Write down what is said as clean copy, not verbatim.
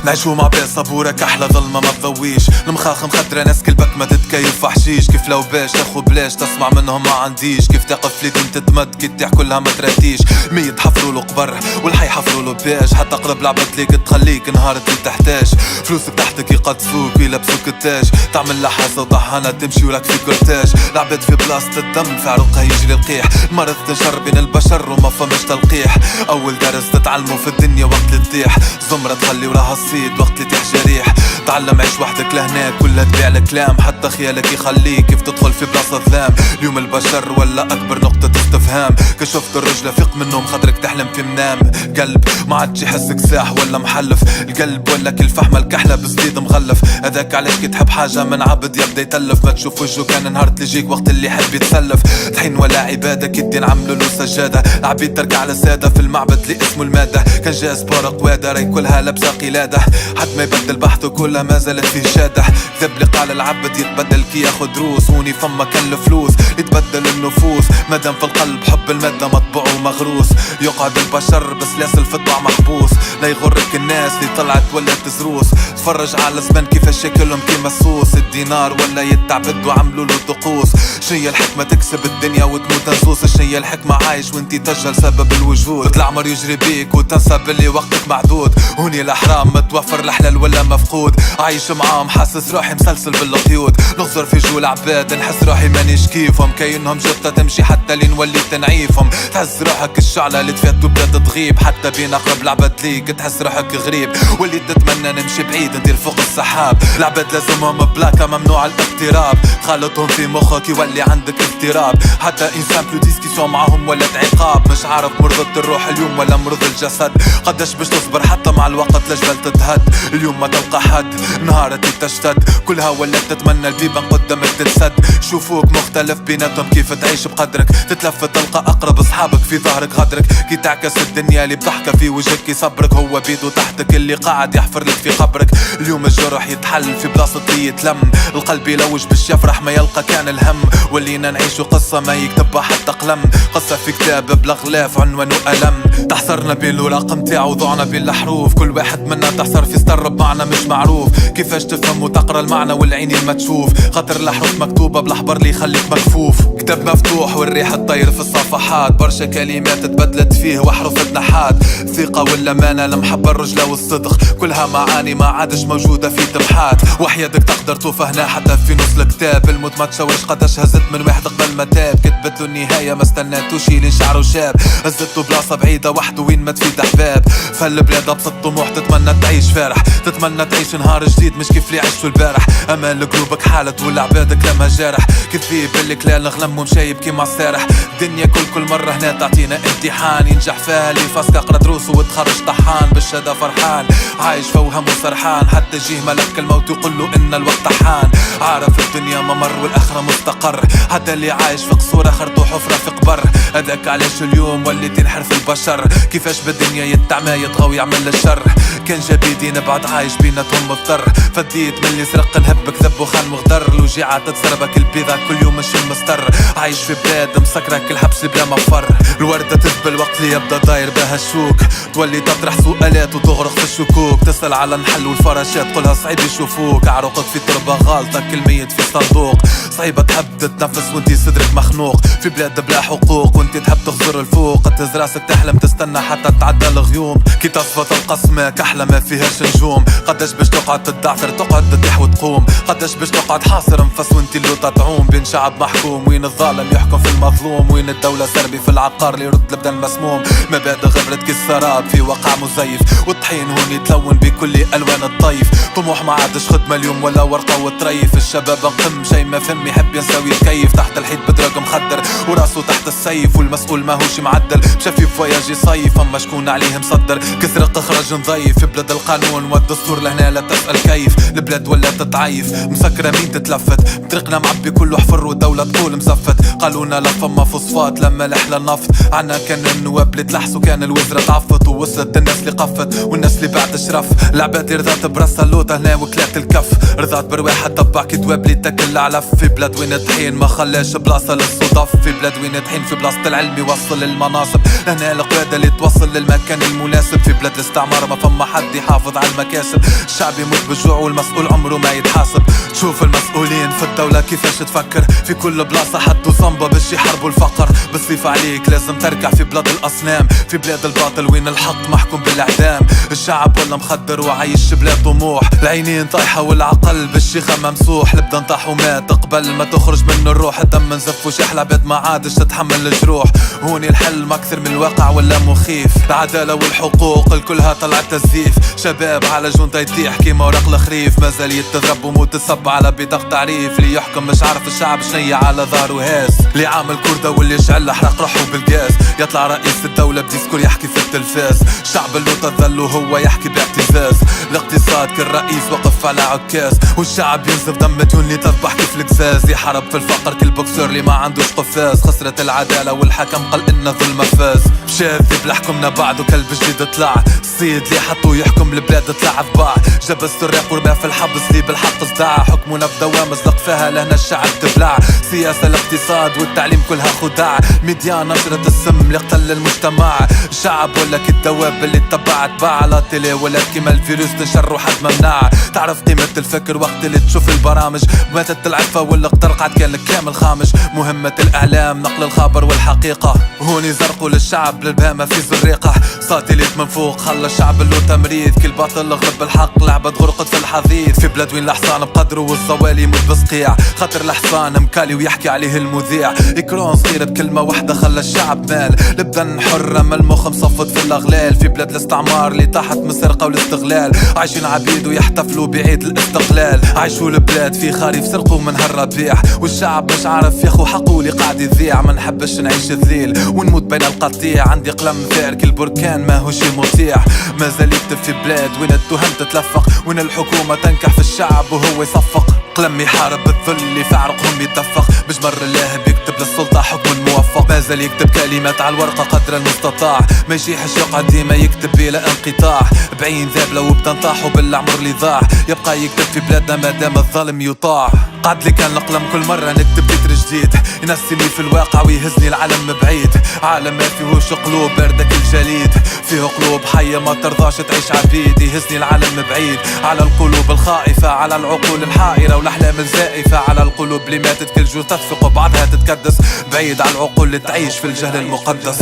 نعيشو مع بيت صبورك احلى ظلمة ما تضويش. المخاخ مخدرة ناس كلبك ما تتكيف وحشيش. كيف لو باش تاخو بلاش تسمع منهم ما عنديش. كيف تقف ليدين تتمد كي تطيح كلها ما تراتيش. ميت حفرولو قبر والحي حفرولو باش. حتى قرب لعبة ليك تخليك نهار اللي تحتاج. فلوسك تحتك يقدسوك ويلبسوك التاج. تعمل لحاسة وطحانة تمشي ولك في كورتاج. العباد في بلاصة الدم في عروقها يجري القيح. المرض تنشر بين البشر وما فمش تلقيح. اول درس تتعلمه في الدنيا وقت اللي تطيح. زمرة تخلي وراها الصيد وقت اللي تيح جريح. تعلم عيش وحدك لهناك كلها تبيع الكلام. حتى خيالك يخليك كيف تدخل في بلاصة ظلام. اليوم البشر ولا اكبر نقطة استفهام. كشفت الرجلة فيق منهم خاطرك تحلم في منام. قلب ما عادش يحسك ساح ولا محلف. القلب ولا كل فحمة الكحلة بزبيد مغلف. هذاك علاش كي تحب حاجة من عبد يبدا يتلف. ما تشوف وجهه كان نهار تلجيك وقت اللي يحب يتسلف. الحين ولا عبادة كي الدين عملوا له سجادة. العبيد تركع على سادة في المعبد اللي اسمه المادة. كان جاء سبور قوادة راي كلها لابسة قلادة. حد ما يبدل بحثه كلها ما زالت فيه شادح. كذب لي قال العبد يتبدل كي ياخد دروس. هوني فما كان الفلوس يتبدل النفوس. مادام في القلب حب المادة مطبوع ومغروس. يقعد البشر بس لاس الفضة محبوس. لا يغرك الناس اللي طلعت ولا تزروس. تفرج على زمان كيفاش شكلهم كيما الصوص. الدينار ولا يتعبد وعملوا له طقوس. شنيا الحكمة تكسب الدنيا وتموت نصوص. شنيا الحكمة عايش وانتي تسجل سبب الوجود. تطلع عمر يجري بيك وتنسى باللي وقتك معدود. هوني الأحرام متوفر الحلال ولا مفقود. عايش معاهم حاسس روحي مسلسل بالقيود. نغزر في جول عباد نحس روحي مانيش كيفهم. كاينهم جثة تمشي حتى لين ولي تنعيفهم. تحس روحك الشعلة اللي تفات وبدات تغيب. حتى بين أقرب العباد ليك تحس روحك غريب. واللي تتمنى نمشي بعيد ندير فوق السحاب. العباد لازمهم بلاكة ممنوع الاقتراب. تخلطهم في مخك يولي عندك اضطراب. حتى انسان بلو ديسكيسيون معهم ولا عقاب. مش عارف مرضت الروح اليوم ولا مرض الجسد. قداش باش تصبر حتى مع الوقت لجبل تتهد. اليوم ما تلقى حد نهارتي تشتد. كلها ولا تتمنى البيبان قدامك تتسد. شوفوك مختلف بيناتهم كيف تعيش بقدرك. تتلف تلقى اقرب اصحابك في ظهرك غدرك. كي تعكس الدنيا اللي بضحكة في وجهك يصبرك. هو بيدو تحتك اللي قاعد يحفر لك في قبرك. اليوم الجرح يتحل في بلاصة اللي يتلم. القلب يلوج باش يفرح ما يلقى كان الهم. ولينا نعيشو قصة ما يكتبها حتى قلم. قصة في كتاب بلا غلاف عنوان وألم. تحصرنا بين الوراق متاعو وضعنا بين الحروف. كل واحد منا تحصر في سطر بمعنى مش معروف. كيفاش تفهم وتقرا المعنى والعين ما تشوف. خاطر الحروف مكتوبة بالاحبر اللي يخليك مكفوف. كتاب مفتوح والريح تطير في الصفحات. برشا كلمات تبدلت فيه واحرف تنحات. ثقة والأمانة المحبة الرجلة والصدق. كلها معاني ما عادش موجودة في تبحات. وحياتك تقدر توفى هنا حتى في نص الكتاب. الموت ما تشاورش قداش هزت من واحد قبل ما تاب. كتبت له النهاية ما استناتوش لين شعره شاب. هزته بلاصة بعيدة وحده وين ما تفيد احباب. فالبلاد ابسط طموح تتمنى تعيش فارح. تتمنى تعيش نهار جديد مش كيف اللي عشتو البارح. امال قلوبك حالت ولا عبادك لما جارح. كذبي بالك لا نغلم ومشايب كيما السارح. الدنيا كل مرة هنا تعطينا امتحان. ينجح فيها اللي فاسك اقرا دروسه وتخرج طحان. بالشهادة فرحان عايش فوهم وسرحان. حتى جيه ملك الموت يقول له ان الوقت حان. عارف الدنيا ممر والاخرة مستقر. حتى اللي عايش في قصور اخرته حفرة في قبر. هذاك علاش اليوم ولي تنحر في البشر. كيفاش بالدنيا يتعمى يطغى ويعمل الشر. كان جبيدي نبعد عايش بيناتهم مضطر. فديت من اللي سرق الهب كذب وخان وغدر. الوجيعة تتسربك البيضة كل يوم مش المستر. عايش في بلاد مسكرك الحبس بلا مفر. الوردة تذبل وقت اللي يبدا داير بها الشوك. تولي تطرح سؤالات وتغرق في الشكوك. تسأل على النحل والفراشات قولها صعيب يشوفوك. عروقك في تربة غالطة كل ميت في صندوق. صعيبة تحب تتنفس وانتي صدرك مخنوق. في بلاد بلا حقوق وانتي تحب تغزر الفوق. تهز راسك تحلم تستنى حتى تعدى الغيوم. كي تصفى تلقى سما كحلة ما فيهاش نجوم. قداش باش تقعد تدعثر تقعد تطيح وتقوم. قداش باش تقعد حاصر انفس وانتي اللوطة تعوم. بين شعب محكوم وين الظالم يحكم في المظلوم. وين الدولة سربي في العقار اللي يرد البدن مسموم. مبادئ غبرت كالسراب في واقع مزيف. والطحين هون يتلون بكل الوان الطيف. طموح ما عادش خدمة اليوم ولا ورقة وتريف. الشباب انقم شي ما فهم يحب ينساوي الكيف. تحت الحيط بدرق مخدر وراسه تحت السيف. والمسؤول ماهوش معدل بشافي فواياج يصيف. اما شكون عليه مصدر كسرق اخرج نضيف. بلاد القانون والدستور لهنا لا تسأل كيف. البلاد ولا تتعيف مسكرة مين تتلفت. بطريقنا معبي كله حفر والدولة تقول مزفت. تلفت. قالونا لا فما فوسفات لما لحلى النفط. عنا كان النواب اللي تلحسوا كان الوزرة تعفط. ووصلت الناس اللي قفت والناس اللي بعد شرف. العباد رضات براسها اللوطة هنا وكلات الكف. رضات برواحة تبع كي دواب اللي تاكل علف. في بلاد وين الطحين ما خلاش بلاصة للصدف. في بلاد وين الطحين في بلاصة العلم يوصل للمناصب. هنا القيادة اللي توصل للمكان المناسب. في بلاد الاستعمار ما فما حد يحافظ على المكاسب. الشعب يموت بالجوع والمسؤول عمره ما يتحاسب. تشوف المسؤولين في الدولة كيفاش تفكر. في كل بلاصة حطوا صنبة باش يحاربوا الفقر. بالصيف عليك لازم تركع في بلاد الأصنام. في بلاد الباطل وين الحق محكوم بالإعدام. الشعب ولا مخدر وعايش بلا طموح. العينين طايحة والعقل بالشيخة ممسوح. البدا نطاح ومات قبل ما تخرج منه الروح. الدم نزف وشحلة بيض ما عادش تتحمل الجروح. هوني الحل ما أكثر من الواقع ولا مخيف. العدالة والحقوق الكلها طلعت تزييف. شباب على جونتا يطيح كيما ورق الخريف. مازال يتضرب وموت السب على بطاقة تعريف. اللي يحكم مش عارف الشعب شنية على ظهره هاس. اللي عامل كردة واللي يشعل حرق روحه بالجاز. يطلع رئيس الدولة بديسكور يحكي في التلفاز. الشعب اللوطة ظل وهو يحكي باعتزاز. الاقتصاد كالرئيس وقف على عكاز. والشعب ينزف دم ديون اللي تذبح كيف القزاز. يحارب في الفقر كل بوكسور اللي ما عندوش قفاز. خسرت العدالة والحكم قال إن ظلمه فاز. شاذب لحكمنا بعده كلب جديد طلع. الصيد اللي حطوه يحكم البلاد طلع ضباع. جاب السراق ورماه في الحبس اللي بالحق صداع. حكمونا بدوام زلق فيها لهنا الشعب تبلع. سياسة الاقتصاد والتعليم كلها خداع. ميديا نشرة السم اللي قتل المجتمع. الشعب ولا كالدواب اللي اتبعت باع. على تيلي ولا كيما الفيروس تنشر وحد ممنوع. تعرف قيمة الفكر وقت اللي تشوف البرامج. ماتت العفة ولا اقترقعت كان الكلام الخامج. مهمة الإعلام نقل الخبر والحقيقة. هوني زرقوا للشعب للبهامة في زريقة. ساتيليت من فوق خلى الشعب اللو تمريض. كل باطل غلب الحق لعبة غرقت في الحضيض. في بلاد وين الحصان بقدره والزوالي يموت بصقيع. خاطر الحصان مكالي ويحكي عليه المذيع. إكران صغير بكلمة واحدة خلى الشعب مال. البدن حرة من المخ مصفط في الأغلال. في بلاد الاستعمار اللي تحت من السرقة والاستغلال. عايشين عبيد ويحتفلوا بعيد الاستقلال. عايشوا البلاد في خريف سرقوا من هالربيع. والشعب مش عارف ياخو حقه اللي قاعد يذيع. ما نحبش نعيش ذليل ونموت بين القطيع. عندي قلم ثار كل بركان ما هوش مطيع. مازال يكتب في بلاد وين التهم تتلفق. وين الحكومة تنكح في الشعب وهو يصفق. قلم يحارب الذل اللي في عرقهم يتدفق. بجمر الله بيكتب للسلطة حكم الموفق. مازال يكتب كلمات على الورقة قدر المستطاع. ما يشيحش يقعد ديما يكتب بلا انقطاع. بعين ذابلة وبتنطاح وبالعمر اللي ضاع. يبقى يكتب في بلادنا مادام الظالم يطاع. قعد لي كان القلم كل مرة نكتب تتر جديد. ينسيني في الواقع ويهزني العالم بعيد. عالم ما فيهوش قلوب باردة كل جليد. فيه قلوب حية ما ترضاش تعيش عبيد. يهزني العالم بعيد على القلوب الخائفة. على العقول الحائرة والأحلام الزائفة. على القلوب اللي ماتت كل جو تدفق وبعدها تتكدس. بعيد على العقول اللي تعيش في الجهل المقدس.